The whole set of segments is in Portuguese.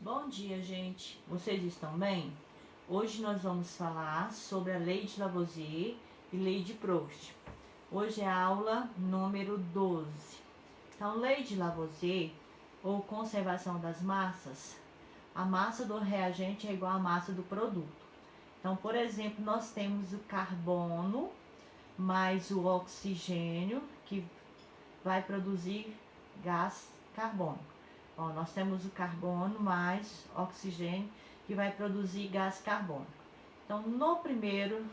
Bom dia, gente. Vocês estão bem? Hoje nós vamos falar sobre a lei de Lavoisier e lei de Proust. Hoje é a aula número 12. Então, lei de Lavoisier, ou conservação das massas, a massa do reagente é igual à massa do produto. Então, por exemplo, nós temos o carbono mais o oxigênio, que vai produzir gás carbônico. Ó, nós temos o carbono mais oxigênio, que vai produzir gás carbônico. Então, no primeiro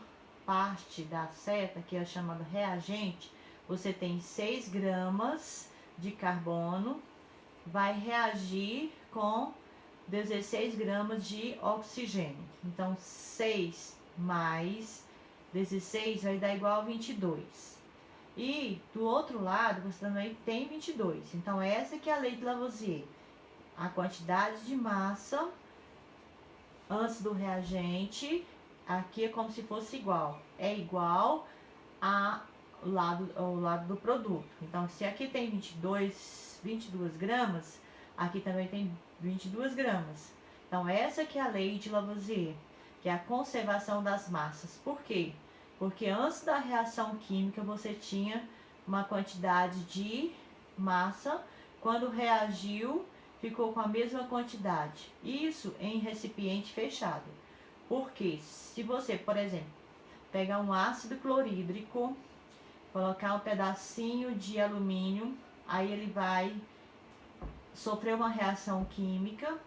parte da seta, que é chamado reagente, você tem 6 gramas de carbono, vai reagir com 16 gramas de oxigênio. Então, 6 mais 16 vai dar igual a 22. E do outro lado, você também tem 22. Então, essa que é a lei de Lavoisier. A quantidade de massa antes do reagente, aqui é como se fosse igual. É igual ao lado do produto. Então, se aqui tem 22 gramas, aqui também tem 22 gramas. Então, essa que é a lei de Lavoisier, que é a conservação das massas. Por quê? Porque antes da reação química você tinha uma quantidade de massa, quando reagiu ficou com a mesma quantidade. Isso em recipiente fechado. Porque se você, por exemplo, pegar um ácido clorídrico, colocar um pedacinho de alumínio, aí ele vai sofrer uma reação química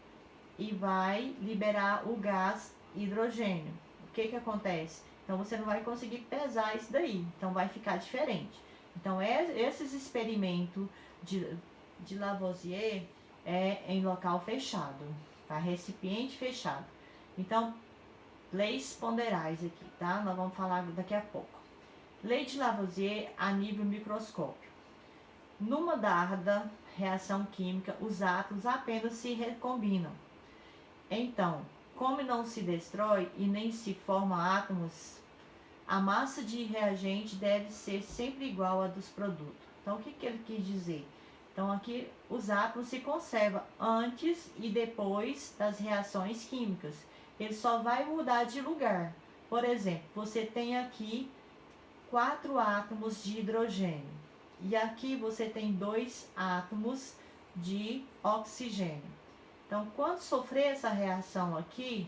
e vai liberar o gás hidrogênio. O que acontece? Então, você não vai conseguir pesar isso daí. Então, vai ficar diferente. Então, esses experimentos de Lavoisier é em local fechado, tá? Recipiente fechado. Então, leis ponderais aqui, tá? Nós vamos falar daqui a pouco. Lei de Lavoisier a nível microscópio. Numa dada reação química, os átomos apenas se recombinam. Então, como não se destrói e nem se formam átomos, a massa de reagente deve ser sempre igual à dos produtos. Então, o que ele quis dizer? Então, aqui os átomos se conservam antes e depois das reações químicas. Ele só vai mudar de lugar. Por exemplo, você tem aqui 4 átomos de hidrogênio. E aqui você tem 2 átomos de oxigênio. Então, quando sofrer essa reação aqui,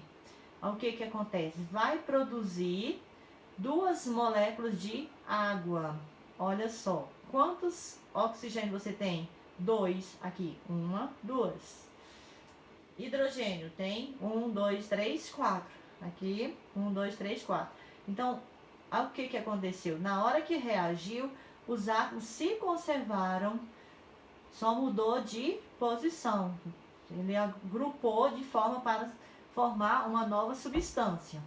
o que acontece? Vai produzir 2 moléculas de água. Olha só, quantos oxigênio você tem? 2 aqui, 1, 2. Hidrogênio tem 1, 2, 3, 4. Aqui, 1, 2, 3, 4. Então, o que aconteceu? Na hora que reagiu, os átomos se conservaram, só mudou de posição. Ele agrupou de forma para formar uma nova substância.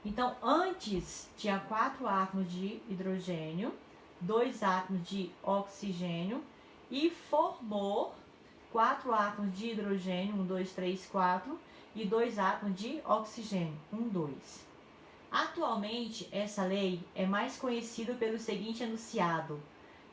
Então, antes tinha 4 átomos de hidrogênio, 2 átomos de oxigênio e formou 4 átomos de hidrogênio, 1, 2, 3, 4, e 2 átomos de oxigênio, 1, 2. Atualmente, essa lei é mais conhecida pelo seguinte enunciado.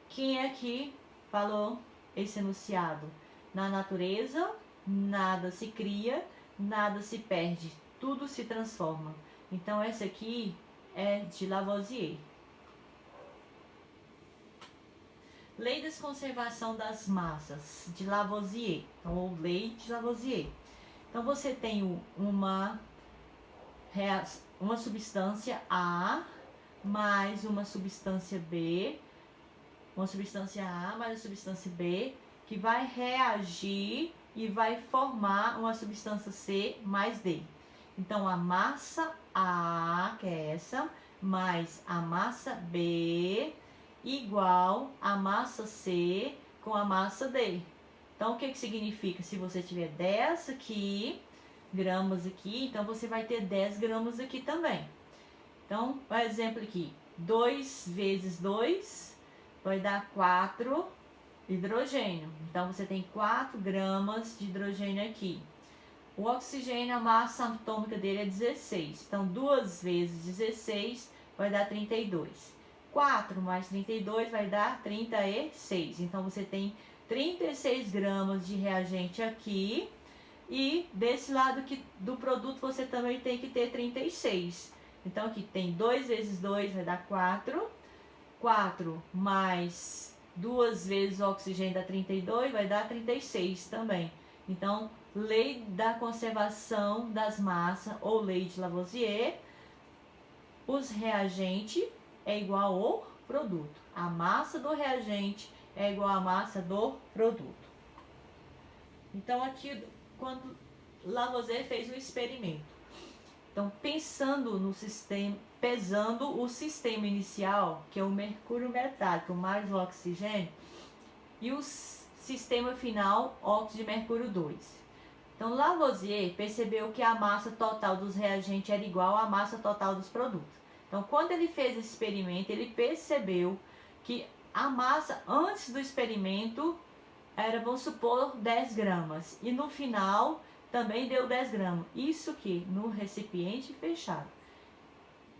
Quem é que falou esse enunciado? Na natureza, nada se cria, nada se perde, tudo se transforma. Então, essa aqui é de Lavoisier. Lei da conservação das massas, de Lavoisier, ou lei de Lavoisier. Então, você tem uma substância A mais uma substância B, uma substância A mais uma substância B, que vai reagir e vai formar uma substância C mais D. Então, a massa A, que é essa, mais a massa B, igual a massa C com a massa D. Então, o que significa? Se você tiver 10 aqui, gramas aqui, então você vai ter 10 gramas aqui também. Então, por exemplo aqui, 2 vezes 2 vai dar 4 hidrogênio. Então, você tem 4 gramas de hidrogênio aqui. O oxigênio, a massa atômica dele é 16. Então, 2 vezes 16 vai dar 32. 4 mais 32 vai dar 36. Então, você tem 36 gramas de reagente aqui E desse lado do produto você também tem que ter 36. Então aqui tem 2 vezes 2 vai dar 4. 4 mais 2 vezes o oxigênio dá 32, vai dar 36 também. Então, lei da conservação das massas, ou lei de Lavoisier, os reagentes é igual ao produto. A massa do reagente é igual à massa do produto. Então, aqui, quando Lavoisier fez o experimento, então, pensando no sistema, pesando o sistema inicial, que é o mercúrio metálico mais o oxigênio, e o sistema final, óxido de mercúrio 2. Então, Lavoisier percebeu que a massa total dos reagentes era igual à massa total dos produtos. Então, quando ele fez esse experimento, ele percebeu que a massa antes do experimento era, vamos supor, 10 gramas. E no final também deu 10 gramas. Isso que no recipiente fechado.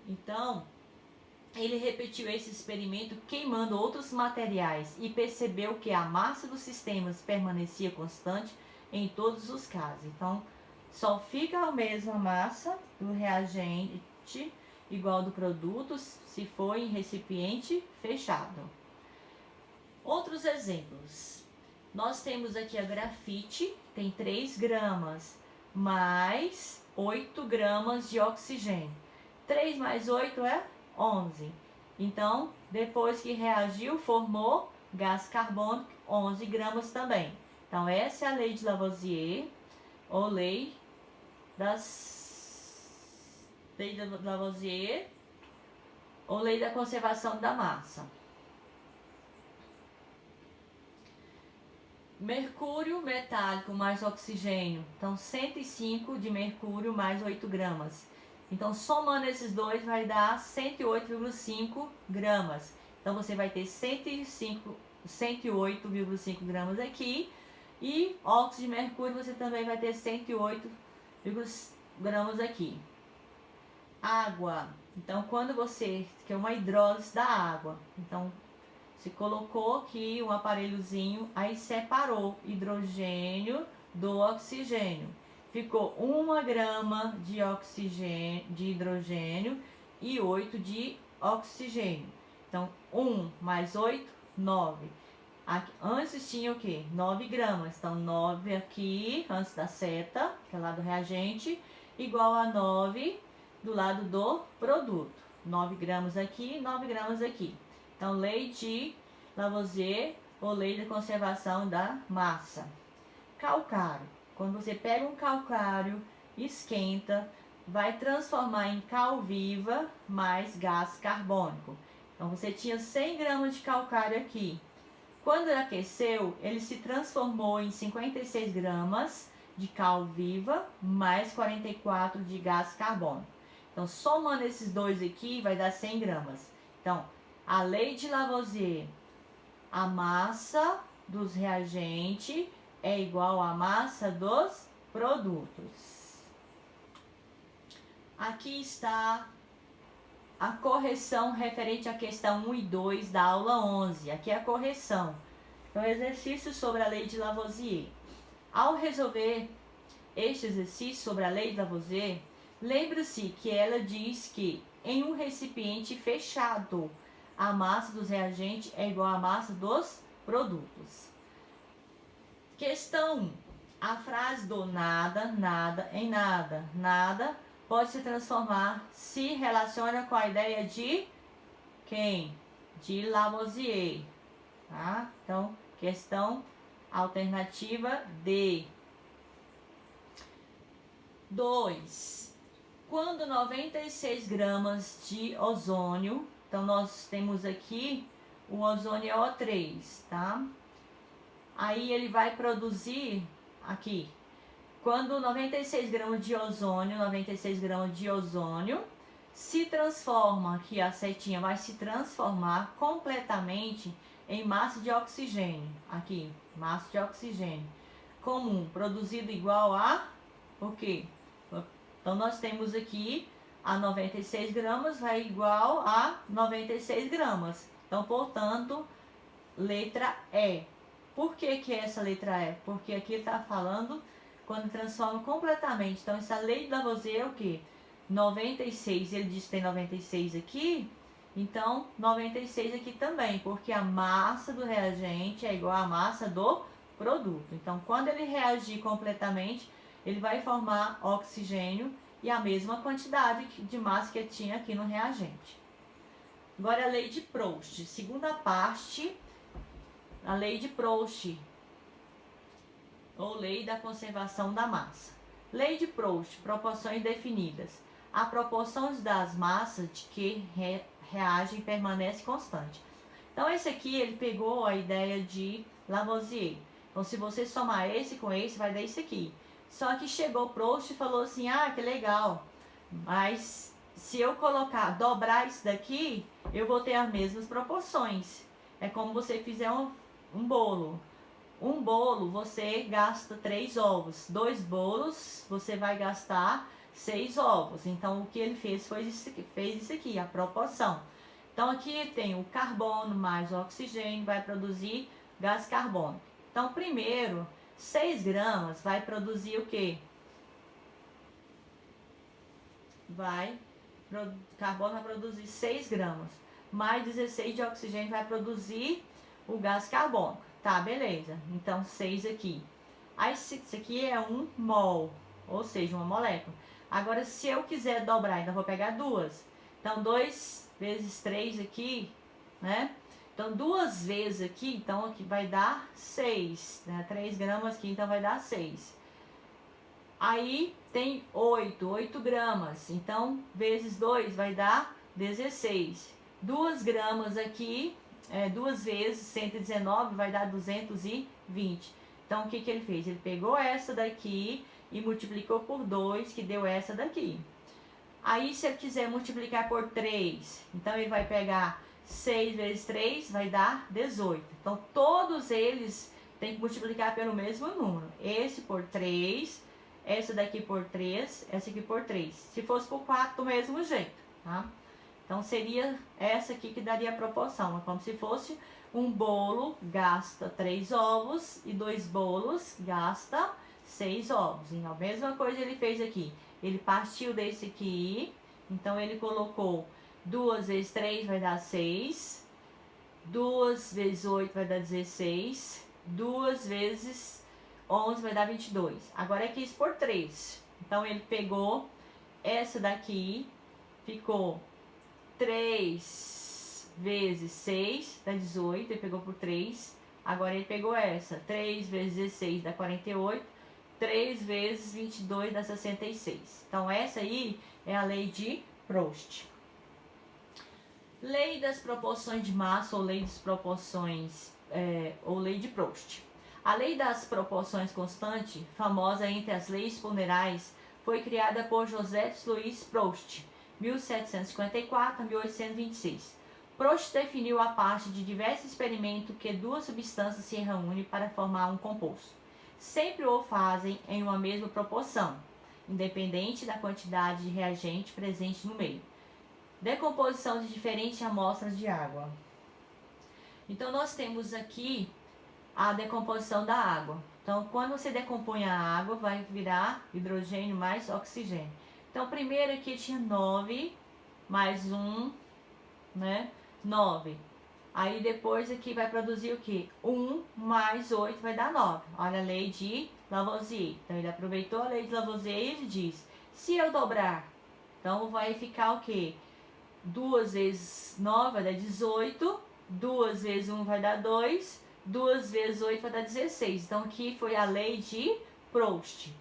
Então, ele repetiu esse experimento queimando outros materiais e percebeu que a massa dos sistemas permanecia constante em todos os casos. Então, só fica a mesma massa do reagente igual do produto se for em recipiente fechado. Outros exemplos. Nós temos aqui a grafite, tem 3 gramas, mais 8 gramas de oxigênio. 3 mais 8 é 11. Então, depois que reagiu, formou gás carbônico, 11 gramas também. Então, essa é a lei de Lavoisier, ou lei de Lavoisier, ou lei da conservação da massa. Mercúrio metálico mais oxigênio, então 105 de mercúrio mais 8 gramas. Então, somando esses dois vai dar 108,5 gramas. Então, você vai ter 108,5 gramas aqui. E óxido de mercúrio você também vai ter 108 gramas aqui. Água. Então, quando você quer uma hidrólise da água, então você colocou aqui um aparelhozinho, aí separou hidrogênio do oxigênio. Ficou 1 grama de hidrogênio e 8 de oxigênio. Então, 1 mais 8, 9. Aqui, antes tinha o quê? 9 gramas. Então, 9 aqui, antes da seta, que é lá do reagente, igual a 9 do lado do produto. 9 gramas aqui, 9 gramas aqui. Então, lei de Lavoisier, ou lei da conservação da massa. Calcário. Quando você pega um calcário, esquenta, vai transformar em cal viva mais gás carbônico. Então, você tinha 100 gramas de calcário aqui. Quando ele aqueceu, ele se transformou em 56 gramas de cal viva mais 44 de gás carbônico. Então, somando esses dois aqui, vai dar 100 gramas. Então, a lei de Lavoisier, a massa dos reagentes é igual à massa dos produtos. Aqui está a correção referente à questão 1 e 2 da aula 11. Aqui é a correção. Então, exercício sobre a lei de Lavoisier. Ao resolver este exercício sobre a lei de Lavoisier, lembre-se que ela diz que em um recipiente fechado, a massa dos reagentes é igual à massa dos produtos. Questão 1. A frase do nada, nada em nada, nada pode se transformar, se relaciona com a ideia de quem? De Lavoisier. Tá? Então, questão alternativa D. 2. Quando 96 gramas de ozônio, então nós temos aqui o ozônio é O3, tá? Aí ele vai produzir aqui, quando 96 gramas de ozônio se transforma, aqui a setinha vai se transformar completamente em massa de oxigênio. Aqui, massa de oxigênio comum, produzido igual a o quê? Então, nós temos aqui a 96 gramas vai igual a 96 gramas. Então, portanto, letra E. Por que que é essa letra E? Porque aqui está falando quando transforma completamente. Então, essa lei de Lavoisier é o quê? 96, ele diz que tem 96 aqui, então 96 aqui também, porque a massa do reagente é igual à massa do produto. Então, quando ele reagir completamente, ele vai formar oxigênio e a mesma quantidade de massa que tinha aqui no reagente. Agora, a lei de Proust, segunda parte, a lei de Proust, ou lei da conservação da massa. Lei de Proust, proporções definidas. A proporção das massas de que reagem permanece constante. Então, esse aqui, ele pegou a ideia de Lavoisier. Então, se você somar esse com esse, vai dar isso aqui. Só que chegou Proust e falou assim, ah, que legal, mas se eu dobrar isso daqui, eu vou ter as mesmas proporções. É como você fizer um bolo. Um bolo, você gasta 3 ovos. 2 bolos, você vai gastar 6 ovos. Então, o que ele fez foi isso aqui, a proporção. Então, aqui tem o carbono mais o oxigênio, vai produzir gás carbônico. Então, primeiro, 6 gramas vai produzir o quê? Carbono vai produzir 6 gramas. Mais 16 de oxigênio vai produzir o gás carbônico. Tá, beleza. Então, 6 aqui. Aí, isso aqui é 1 mol, ou seja, uma molécula. Agora, se eu quiser dobrar, então vou pegar 2. Então, 2 vezes 3 aqui, né? Então, 2 vezes aqui, então aqui vai dar 6, né? 3 gramas aqui, então vai dar 6. Aí, tem 8 gramas. Então, vezes 2 vai dar 16. 2 gramas aqui, 2 vezes 119 vai dar 220. Então, o que ele fez? Ele pegou essa daqui e multiplicou por 2, que deu essa daqui. Aí, se ele quiser multiplicar por 3, então ele vai pegar 6 vezes 3, vai dar 18. Então, todos eles têm que multiplicar pelo mesmo número. Esse por 3, essa daqui por 3, essa aqui por 3. Se fosse por 4, do mesmo jeito, tá? Então, seria essa aqui que daria a proporção. É como se fosse um bolo gasta 3 ovos e 2 bolos gasta 6 ovos. Então, a mesma coisa ele fez aqui. Ele partiu desse aqui, então ele colocou 2 vezes 3 vai dar 6, 2 vezes 8 vai dar 16, 2 vezes 11 vai dar 22. Agora é quis por 3. Então, ele pegou essa daqui, ficou 3 vezes 6 dá 18, ele pegou por 3. Agora ele pegou essa, 3 vezes 16 dá 48, 3 vezes 22 dá 66. Então, essa aí é a lei de Proust. Lei das proporções de massa ou lei das proporções, ou lei de Proust. A lei das proporções constante, famosa entre as leis ponderais, foi criada por Joseph Louis Proust, 1754 a 1826. Proust definiu a partir de diversos experimentos que 2 substâncias se reúnem para formar um composto. Sempre o fazem em uma mesma proporção, independente da quantidade de reagente presente no meio. Decomposição de diferentes amostras de água. Então, nós temos aqui a decomposição da água. Então, quando você decompõe a água, vai virar hidrogênio mais oxigênio. Então, primeiro aqui tinha 9, mais 1, né? 9. Aí, depois aqui vai produzir o quê? 1 mais 8 vai dar 9. Olha a lei de Lavoisier. Então, ele aproveitou a lei de Lavoisier e ele diz, se eu dobrar, então vai ficar o quê? 2 vezes 9 vai dar 18, 2 vezes 1 vai dar 2, 2 vezes 8 vai dar 16. Então, aqui foi a lei de Proust.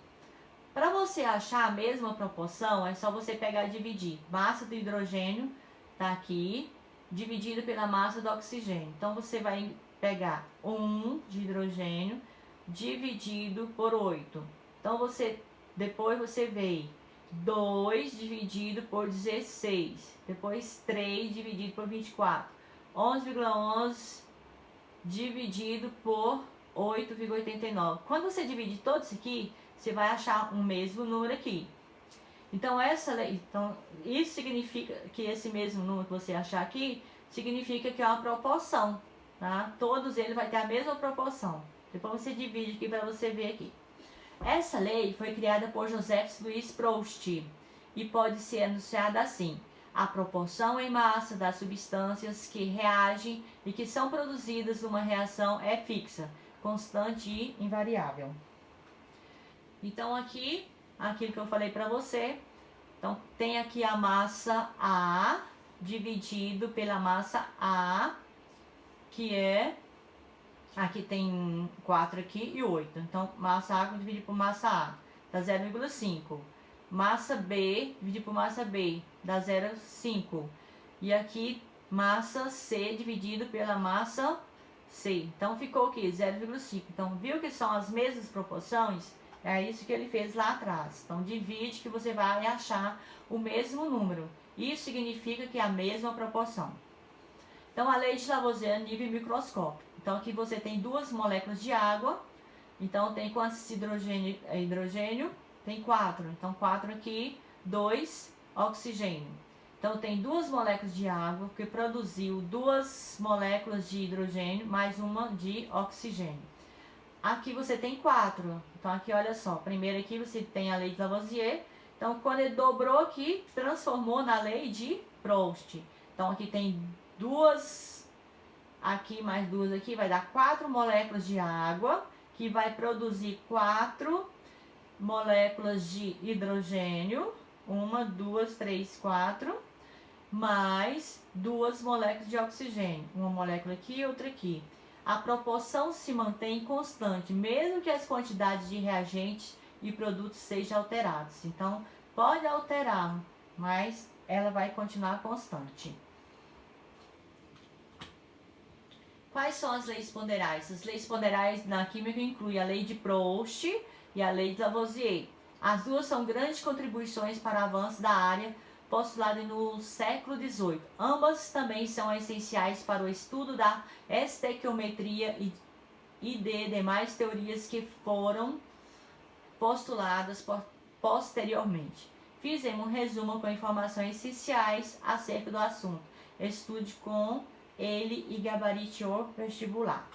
Para você achar a mesma proporção, é só você pegar e dividir. Massa do hidrogênio está aqui, dividido pela massa do oxigênio. Então, você vai pegar 1 de hidrogênio dividido por 8. Então, depois você vê 2 dividido por 16. Depois 3 dividido por 24. 11,11 dividido por 8,89. Quando você divide todo isso aqui, você vai achar um mesmo número aqui. Então, isso significa que esse mesmo número que você achar aqui, significa que é uma proporção, tá? Todos eles vai ter a mesma proporção. Depois você divide aqui para você ver aqui. Essa lei foi criada por Joseph Louis Proust e pode ser anunciada assim: a proporção em massa das substâncias que reagem e que são produzidas numa reação é fixa, constante e invariável. Então aqui, aquilo que eu falei para você, então tem aqui a massa A dividido pela massa A, que é, aqui tem 4 aqui e 8. Então massa A dividido por massa A dá 0,5. Massa B dividido por massa B dá 0,5. E aqui massa C dividido pela massa C. Então ficou aqui 0,5. Então viu que são as mesmas proporções? É isso que ele fez lá atrás. Então divide que você vai achar o mesmo número. Isso significa que é a mesma proporção. Então a lei de Lavoisier é nível microscópico. Então aqui você tem 2 moléculas de água. Então tem quantos hidrogênio? Tem 4. Então 4 aqui, 2 oxigênio. Então tem 2 moléculas de água que produziu 2 moléculas de hidrogênio mais uma de oxigênio. Aqui você tem 4. Então aqui olha só, primeiro aqui você tem a lei de Lavoisier. Então quando ele dobrou aqui, transformou na lei de Proust. Então aqui tem 2, aqui mais 2 aqui, vai dar 4 moléculas de água, que vai produzir 4 moléculas de hidrogênio, 1, 2, 3, 4, mais 2 moléculas de oxigênio, uma molécula aqui e outra aqui. A proporção se mantém constante, mesmo que as quantidades de reagentes e produtos sejam alterados. Então, pode alterar, mas ela vai continuar constante. Quais são as leis ponderais? As leis ponderais na química incluem a lei de Proust e a lei de Lavoisier. As duas são grandes contribuições para o avanço da área postulada no século XVIII. Ambas também são essenciais para o estudo da estequiometria e de demais teorias que foram postuladas posteriormente. Fizemos um resumo com informações essenciais acerca do assunto. Estude com ele e gabarite o vestibular.